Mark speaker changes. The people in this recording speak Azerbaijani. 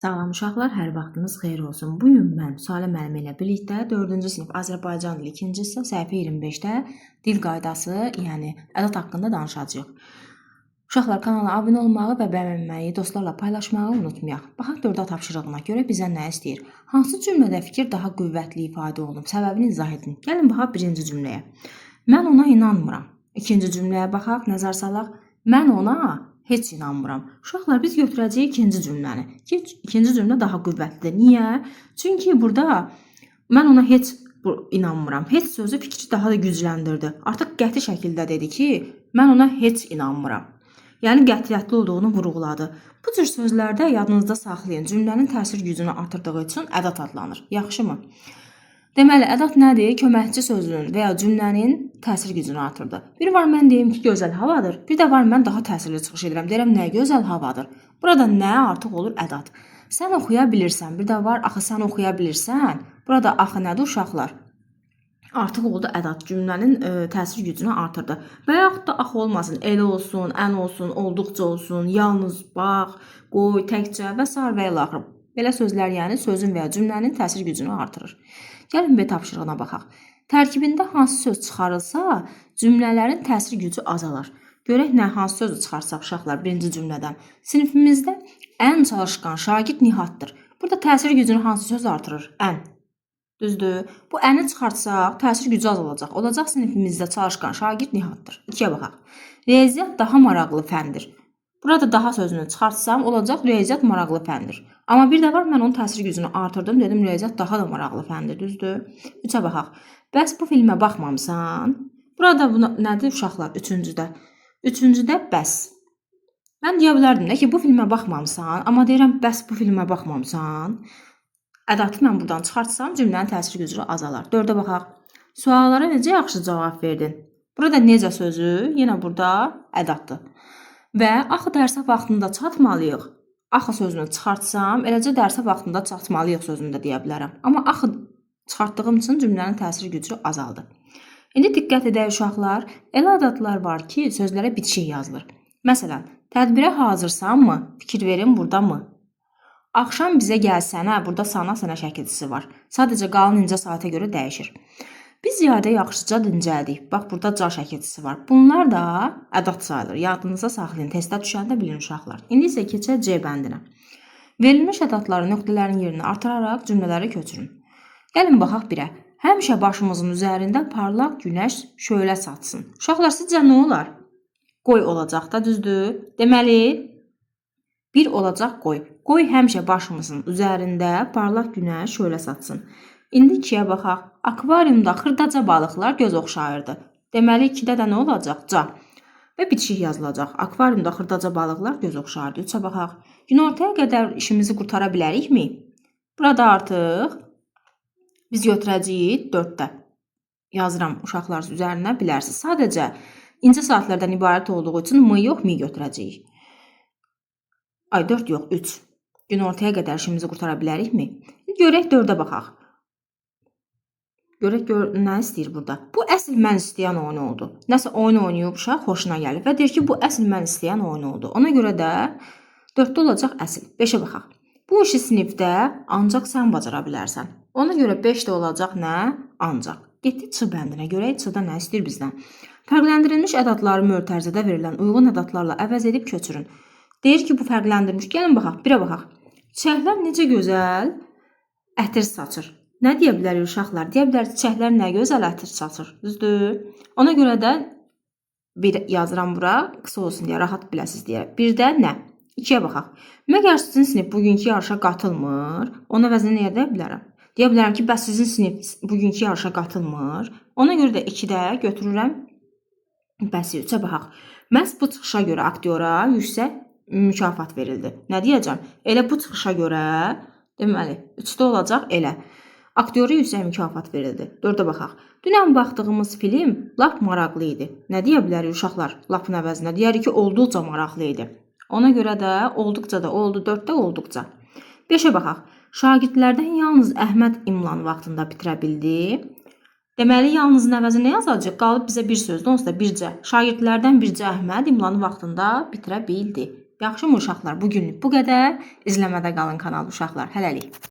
Speaker 1: Salam uşaqlar, hər vaxtınız xeyir olsun. Bu gün mən Salə müəllimə ilə birlikdə 4-cü sinif Azərbaycan dili 2-ci hissə səhifə 25-də dil qaydası, yəni ədəd haqqında danışacağıq. Uşaqlar, kanala abunə olmağı və bəyənməyi, dostlarla paylaşmağı unutmayaq. Baxaq 4-də tapşırığına görə bizdən nə istəyir? Hansı cümlədə fikir daha qüvvətli ifadə olunub? Səbəbini izah edin. Gəlin baxaq birinci cümləyə. Mən ona inanmıram. İkinci cümləyə baxaq, nəzər salaq. Mən ona heç inanmıram. Uşaqlar, biz götürəcəyik ikinci cümləni. İkinci cümlə daha qüvvətlidir. Niyə? Çünki burada mən ona heç inanmıram. Heç sözü fikri daha da gücləndirdi. Artıq qəti şəkildə dedi ki, mən ona heç inanmıram. Yəni qətiyyətli olduğunu vurğuladı. Bu cür sözlərdə yadınızda saxlayın. Cümlənin təsir gücünü artırdığı üçün ədəd adlanır. Yaxşımı? Deməli, ədəd nədir? Köməkçi sözünün və ya cümlənin təsir gücünü artırdı. Bir var mən deyim ki, gözəl havadır. Bir də var mən daha təsirli çıxış edirəm. Deyirəm, nə gözəl havadır. Burada nə artıq olur? Ədəd. Sən oxuya bilirsən. Bir də var, axı sən oxuya bilirsən. Burada axı nədir uşaqlar? Artıq oldu ədəd. Cümlənin təsir gücünü artırdı. Və yaxud da axı olmasın, elə olsun, ən olsun, olduqca olsun, yalnız, bax, qoy, təkcə və s. və ilə axır. Belə sözlər yəni sözün və ya cümlənin təsir gücünü artırır. Gəlin B tapşırığına baxaq. Tərkibində hansı söz çıxarılsa, cümlələrin təsir gücü azalar. Görək nə hansı sözü çıxarsaq uşaqlar birinci cümlədən. Sinifimizdə ən çalışqan şagird Nihatdır. Burada təsir gücünü hansı söz artırır? Ən. Düzdür? Bu əni çıxartsaq, təsir gücü azalacaq. Olacaq sinifimizdə çalışqan şagird Nihatdır. 2-yə baxaq. Riyaziyyat daha maraqlı fəndir. Burada daha sözünü çıxartsam, olacaq riyaziyyat maraqlı fəndir. Amma bir də var, mən onun təsir gücünü artırdım, dedim riyaziyyat daha da maraqlı fəndir, düzdür? 3-ə baxaq. Bəs bu filmə baxmamısan? Burada nədir uşaqlar? Üçüncüdə. Üçüncüdə bəs. Mən deyə bilərdim də ki, bu filmə baxmamısan, amma deyirəm, bəs bu filmə baxmamısan? Ədəti mən buradan çıxartsam, cümlənin təsir gücü azalar. 4-ə baxaq. Suallara necə yaxşı cavab verdin? Burada necə sözü, yenə burada ədətdir. Və axı dərsə vaxtında çatmalıyıq. Axı sözünü çıxartsam, eləcə dərsə vaxtında çatmalıyıq sözünü də deyə bilərəm. Amma axı çıxartdığım üçün cümlənin təsir gücü azaldı. İndi diqqət edək uşaqlar, elə ədədlər var ki, sözlərə bitişik yazılır. Məsələn, tədbirə hazırsanmı? Fikir verin, burada mı? Axşam bizə gəlsənə, burada sana şəkilçisi var. Sadəcə qalın incə saata görə dəyişir. Biz ziyadə yaxşıca dincəldik. Bax, burada ca şəkilçisi var. Bunlar da ədəd sayılır. Yadınıza saxlayın, testdə düşəndə bilin uşaqlar. İndi isə keçək C bəndinə. Verilmiş ədədləri nöqtələrin yerini artıraraq cümlələri köçürün. Gəlin baxaq birə. Həmişə başımızın üzərində parlaq günəş şölə saçsın. Uşaqlar, sizcə nə olar? Qoy olacaq da, düzdür? Deməli, bir olacaq qoy. Qoy həmişə başımızın üzərində parlaq günəş şölə saçsın. İndi 2-yə baxaq. Akvariumda xırdaca balıqlar göz oxşayırdı. Deməli, 2-də də nə olacaq? Ca. Və bitişik yazılacaq. Akvariumda xırdaca balıqlar göz oxşayırdı. 3-ə baxaq. Günortaya qədər işimizi qurtara bilərikmi? Burada artıq biz götürəcəyik 4-də. Yazıram uşaqlar üzərinə bilərsiniz. Sadəcə incə saatlərdən ibarət olduğu üçün m yox, mi götürəcəyik. Ay, 4 yox, 3. Günortaya qədər işimizi qurtara bilərikmi? Görək 4-də baxaq. Görək nə istəyir burada? Bu əsl mən istəyən oyun oldu. Nəsə oyun oynayıb uşaq xoşuna gəlir və deyir ki, bu əsl mən istəyən oyun oldu. Ona görə də 4-də olacaq əsl. 5-ə baxaq. Bu işi sinifdə ancaq sən bacara bilərsən. Ona görə 5-də olacaq nə? Ancaq. Getdik C bəndinə. Görək C-də nə istəyir bizdən? Fərqləndirilmiş ədədləri mötərizədə verilən uyğun ədədlərlə əvəz edib köçürün. Deyir ki, bu fərqləndirilmiş. Gəlin baxaq, birə baxaq. Çiçəklər necə gözəl ətir saçır. Nə deyə bilərik uşaqlar? Deyə bilərik çiçəklər nə gözəl ətir saçır. Düzdür? Ona görə də bir yazıram bura, qısa olsun deyə, rahat biləsiniz deyə. Bir də nə? 2-yə baxaq. Məgər sizin sinif bugünkü yarışa qatılmır? Ona əvəzinə nə deyə bilərəm? Deyə bilərəm ki, bəs sizin sinif bugünkü yarışa qatılmır? Ona görə də 2-də götürürəm bəsi. 3-ə baxaq. Məhz bu çıxışa görə aktyora yüksək mükafat verildi. Nə deyəcəm? Elə bu çıxışa görə, deməli, 3-də olacaq elə. Aktyora yüksək mükafat verildi. 4-də baxaq. Dünən baxdığımız film lap maraqlı idi. Nə deyə bilərik uşaqlar? Lapın əvəzinə deyərik ki, olduqca maraqlı idi. Ona görə də olduqca da oldu, 4-də olduqca. 5-ə baxaq. Şagirdlərdən yalnız Əhməd imlanı vaxtında bitirə bildi. Deməli, yalnızın əvəzinə yazacaq. Qalıb bizə bir sözdür, onsuz da bircə. Şagirdlərdən bircə Əhməd imlanı vaxtında bitirə bildi. Yaxşımı uşaqlar? Bu günlük bu qədər. İzləmədə qalın kanal uşaqlar. Hələlik.